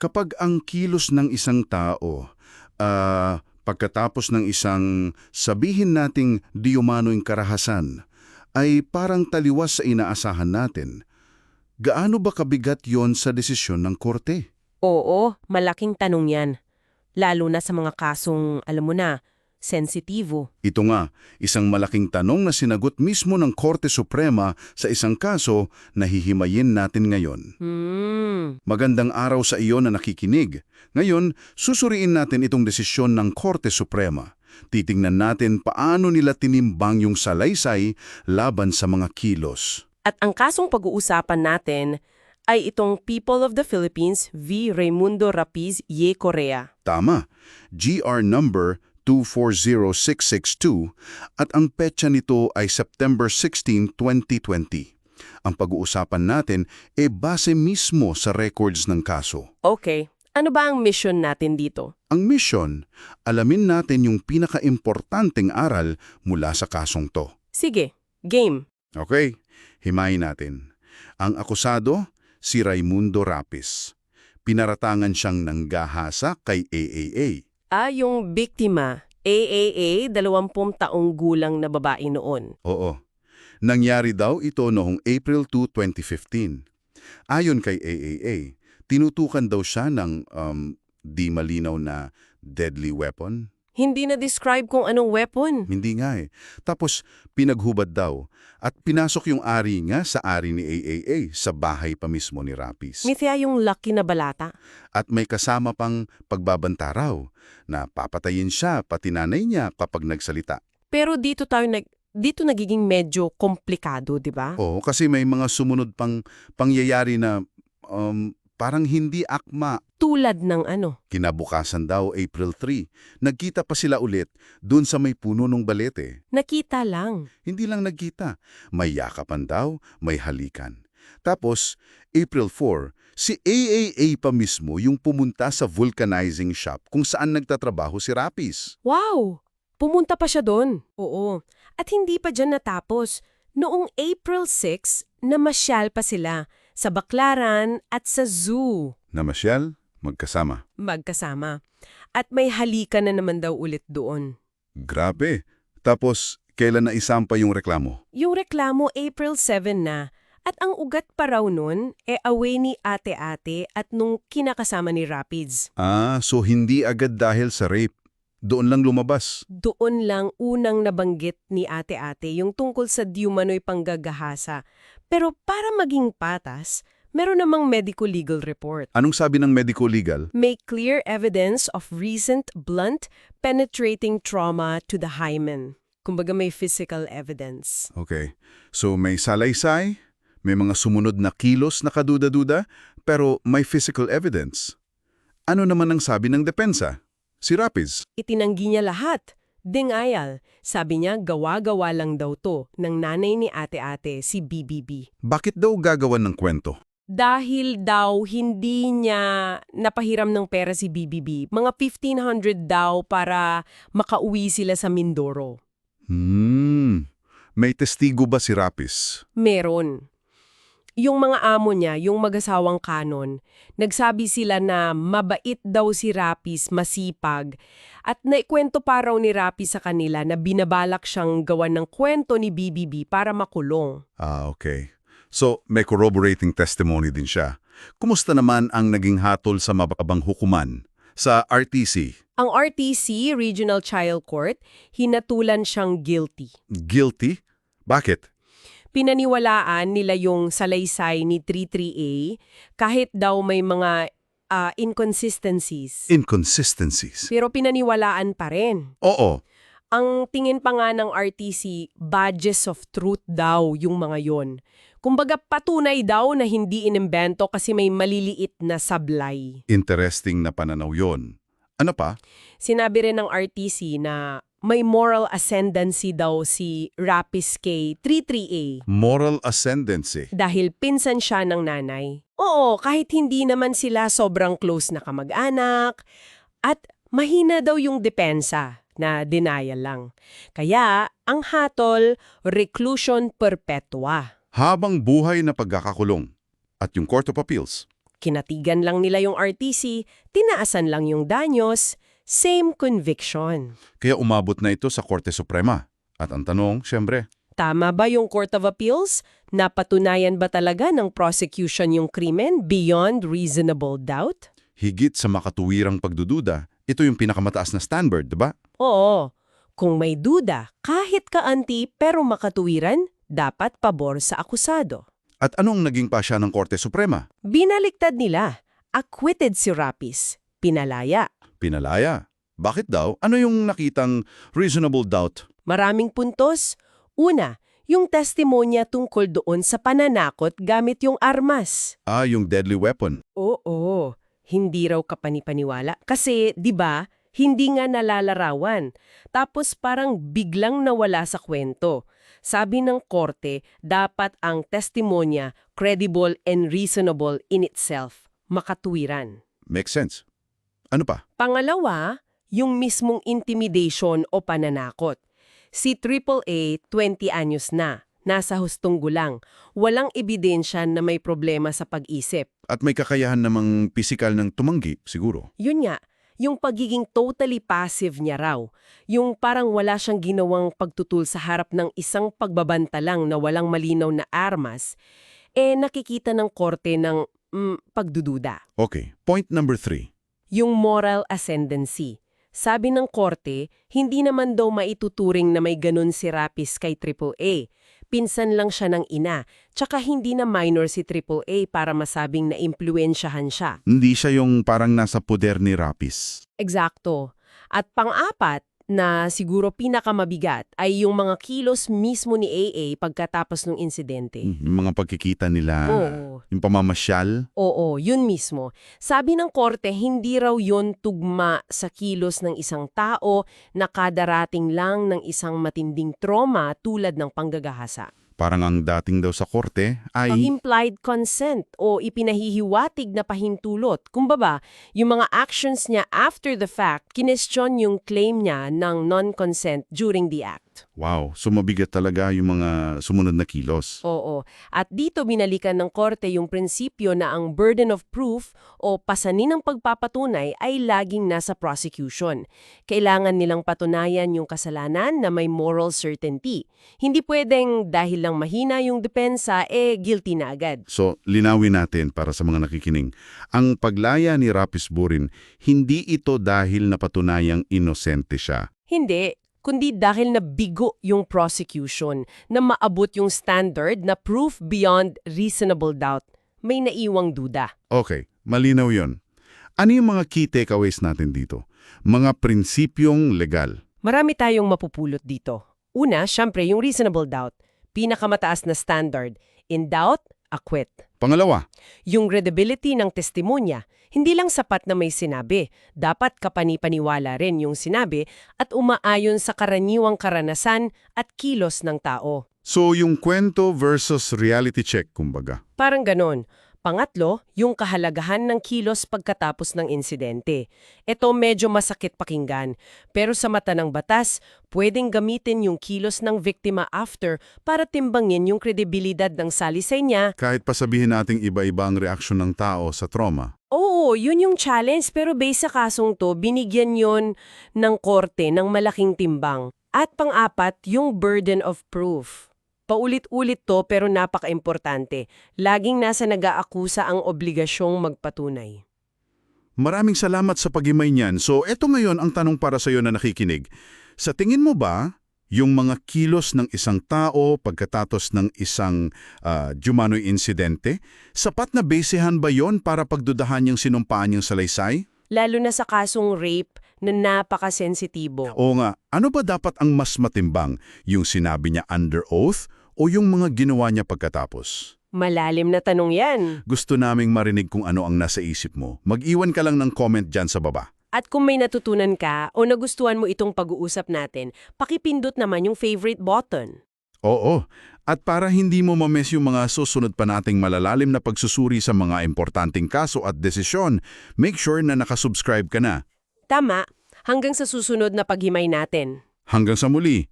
Kapag ang kilos ng isang tao, pagkatapos ng isang sabihin nating di umano'y karahasan, ay parang taliwas sa inaasahan natin, gaano ba kabigat yon sa desisyon ng korte? Oo, malaking tanong yan. Lalo na sa mga kasong, alam mo na, sensitibo. Ito nga, isang malaking tanong na sinagot mismo ng Korte Suprema sa isang kaso na hihimayin natin ngayon. Magandang araw sa iyo na nakikinig. Ngayon, susuriin natin itong desisyon ng Korte Suprema. Titingnan natin paano nila tinimbang yung salaysay laban sa mga kilos. At ang kasong pag-uusapan natin ay itong People of the Philippines v. Raimundo Rapiz y. Correa. Tama, GR number 240662 at ang petsa nito ay September 16, 2020. Ang pag-uusapan natin ay base mismo sa records ng kaso. Okay, ano ba ang mission natin dito? Ang mission, alamin natin yung pinaka-importanting aral mula sa kasong to. Sige, game. Okay, himayin natin. Ang akusado, si Raimundo Rapiz. Pinaratangan siyang nanggahasa kay AAA. Yung biktima, AAA, 20 taong gulang na babae noon. Oo. Nangyari daw ito noong April 2, 2015. Ayon kay AAA, tinutukan daw siya ng di malinaw na deadly weapon. Hindi na-describe kung anong weapon. Hindi nga eh. Tapos pinaghubad daw at pinasok yung ari nga sa ari ni AAA sa bahay pa mismo ni Rapiz. Mithya yung lucky na balata. At may kasama pang pagbabanta raw na papatayin siya pati nanay niya kapag nagsalita. Pero dito nagiging medyo komplikado, di ba? Oo, kasi may mga sumunod pang pangyayari na parang hindi akma. Tulad ng ano? Kinabukasan daw, April 3, nagkita pa sila ulit dun sa may puno ng balete. Nakita lang. Hindi lang nagkita, may yakapan daw, may halikan. Tapos, April 4, si AAA pa mismo yung pumunta sa vulcanizing shop kung saan nagtatrabaho si Rapiz. Wow! Pumunta pa siya doon. Oo. At hindi pa dyan natapos. Noong April 6, namasyal pa sila sa Baclaran at sa zoo. Namasyal? Magkasama. Magkasama. At may halikan na naman daw ulit doon. Grabe. Tapos, kailan na isampa yung reklamo? Yung reklamo April 7 na. At ang ugat pa raw nun, away ni ate-ate at nung kinakasama ni Rapids. So hindi agad dahil sa rape. Doon lang lumabas. Doon lang unang nabanggit ni ate-ate yung tungkol sa diumano'y panggagahasa. Pero para maging patas, meron namang medico-legal report. Anong sabi ng medico-legal? May clear evidence of recent blunt, penetrating trauma to the hymen. Kumbaga may physical evidence. Okay. So may salaysay, may mga sumunod na kilos na kaduda-duda, pero may physical evidence. Ano naman ang sabi ng depensa? Si Rapiz. Itinanggi niya lahat. Denial. Sabi niya gawa-gawa lang daw to ng nanay ni ate-ate si BBB. Bakit daw gagawan ng kwento? Dahil daw hindi niya napahiram ng pera si BBB. Mga 1,500 daw para makauwi sila sa Mindoro. May testigo ba si Rapiz? Meron. Yung mga amo niya, yung mag-asawang kanon, nagsabi sila na mabait daw si Rapiz, masipag, at naikwento pa raw ni Rapiz sa kanila na binabalak siyang gawan ng kwento ni BBB para makulong. Okay. So, may corroborating testimony din siya. Kumusta naman ang naging hatol sa mababang hukuman? Sa RTC? Ang RTC, Regional Trial Court, hinatulan siyang guilty. Guilty? Bakit? Pinaniwalaan nila yung salaysay ni 33A kahit daw may mga inconsistencies. Inconsistencies? Pero pinaniwalaan pa rin. Oo. Ang tingin pa nga ng RTC, badges of truth daw yung mga yon. Kumbaga patunay daw na hindi inimbento kasi may maliliit na sablay. Interesting na pananaw yon. Ano pa? Sinabi rin ng RTC na may moral ascendancy daw si Rapiz kay 33A. Moral ascendancy? Dahil pinsan siya ng nanay. Oo, kahit hindi naman sila sobrang close na kamag-anak. At mahina daw yung depensa na denial lang. Kaya, ang hatol, reclusion perpetua. Habang buhay na pagkakakulong. At yung Court of Appeals? Kinatigan lang nila yung RTC, tinaasan lang yung danyos, same conviction. Kaya umabot na ito sa Korte Suprema. At ang tanong, siyempre, Tama ba yung Court of Appeals? Napatunayan ba talaga ng prosecution yung krimen beyond reasonable doubt? higit sa makatuwirang pagdududa, ito yung pinakamataas na standard, di ba? Oo. Kung may duda, kahit kaanti pero makatuwiran, dapat pabor sa akusado. At anong naging pasya ng Korte Suprema? Binaliktad nila. Acquitted si Rapis. Pinalaya. Pinalaya. Bakit daw? Ano yung nakitang reasonable doubt? Maraming puntos. Una, yung testimonya tungkol doon sa pananakot gamit yung armas. Yung deadly weapon. Oo, hindi raw kapanipaniwala. Kasi, di ba, hindi nga nalalarawan. Tapos parang biglang nawala sa kwento. Sabi ng korte, dapat ang testimonya credible and reasonable in itself, makatuwiran. Makes sense. Ano pa? Pangalawa, yung mismong intimidation o pananakot. Si AAA, 20 anyos na, nasa hustong gulang. Walang ebidensya na may problema sa pag-isip. At may kakayahan namang pisikal ng tumanggi, siguro. Yun nga, yung pagiging totally passive niya raw. Yung parang wala siyang ginawang pagtutul sa harap ng isang pagbabanta lang na walang malinaw na armas, nakikita ng korte ng pagdududa. Okay, point number 3. Yung moral ascendancy. Sabi ng korte, hindi naman daw maituturing na may ganun si Rapis kay AAA. Pinsan lang siya ng ina, tsaka hindi na minor si AAA para masabing naimpluwensyahan siya. Hindi siya yung parang nasa poder ni Rapis. Eksakto. At pang-apat, na siguro pinakamabigat, ay yung mga kilos mismo ni AA pagkatapos ng insidente. Yung mga pagkikita nila, Oo. yung pamamasyal. Oo, yun mismo. Sabi ng korte, hindi raw yun tugma sa kilos ng isang tao na kadarating lang ng isang matinding trauma tulad ng panggagahasa. Parang ang dating daw sa korte ay... Ang implied consent o ipinahihiwatig na pahintulot. Kumbaba, yung mga actions niya after the fact, kinestyon yung claim niya ng non-consent during the act. Wow, sumabigat talaga yung mga sumunod na kilos. Oo. At dito binalikan ng korte yung prinsipyo na ang burden of proof o pasanin ng pagpapatunay ay laging nasa prosecution. Kailangan nilang patunayan yung kasalanan na may moral certainty. Hindi pwedeng dahil lang mahina yung depensa, guilty na agad. So, linawin natin para sa mga nakikinig. Ang paglaya ni Rapis Burin, hindi ito dahil napatunayang inosente siya. Hindi, kundi dahil nabigo yung prosecution na maabot yung standard na proof beyond reasonable doubt. May naiwang duda. Okay, malinaw yon. Ano yung mga key takeaways natin dito? Mga prinsipyong legal. Marami tayong mapupulot dito. Una, syempre, yung reasonable doubt. Pinakamataas na standard. In doubt, acquit. Pangalawa, Yung credibility ng testimonya, hindi lang sapat na may sinabi. Dapat kapanipaniwala rin yung sinabi at umaayon sa karaniwang karanasan at kilos ng tao. so yung kwento versus reality check, kumbaga. Parang ganon. Pangatlo, yung kahalagahan ng kilos pagkatapos ng insidente. Ito medyo masakit pakinggan, pero sa mata ng batas, pwedeng gamitin yung kilos ng biktima after para timbangin yung kredibilidad ng salisay niya. Kahit pa sabihin nating iba-iba ang reaksyon ng tao sa trauma. Oo, yun yung challenge, pero base sa kasong to, binigyan yon ng korte ng malaking timbang. At pang-apat, yung burden of proof. Paulit-ulit to pero napaka-importante. Laging nasa nag-aakusa ang obligasyong magpatunay. Maraming salamat sa pagimay niyan. So, eto ngayon ang tanong para sa iyo na nakikinig. Sa tingin mo ba, yung mga kilos ng isang tao pagkatapos ng isang Jumanoy insidente, sapat na basehan ba yon para pagdudahan yung sinumpaan niyang salaysay? Lalo na sa kasong rape na napaka-sensitibo. O nga, ano ba dapat ang mas matimbang? Yung sinabi niya under oath o yung mga ginawa niya pagkatapos? Malalim na tanong yan. Gusto naming marinig kung ano ang nasa isip mo. Mag-iwan ka lang ng comment dyan sa baba. At kung may natutunan ka o nagustuhan mo itong pag-uusap natin, pakipindot naman yung favorite button. Oo, at para hindi mo ma-miss yung mga susunod pa nating malalalim na pagsusuri sa mga importanteng kaso at desisyon, make sure na nakasubscribe ka na. Tama, hanggang sa susunod na paghimay natin. Hanggang sa muli!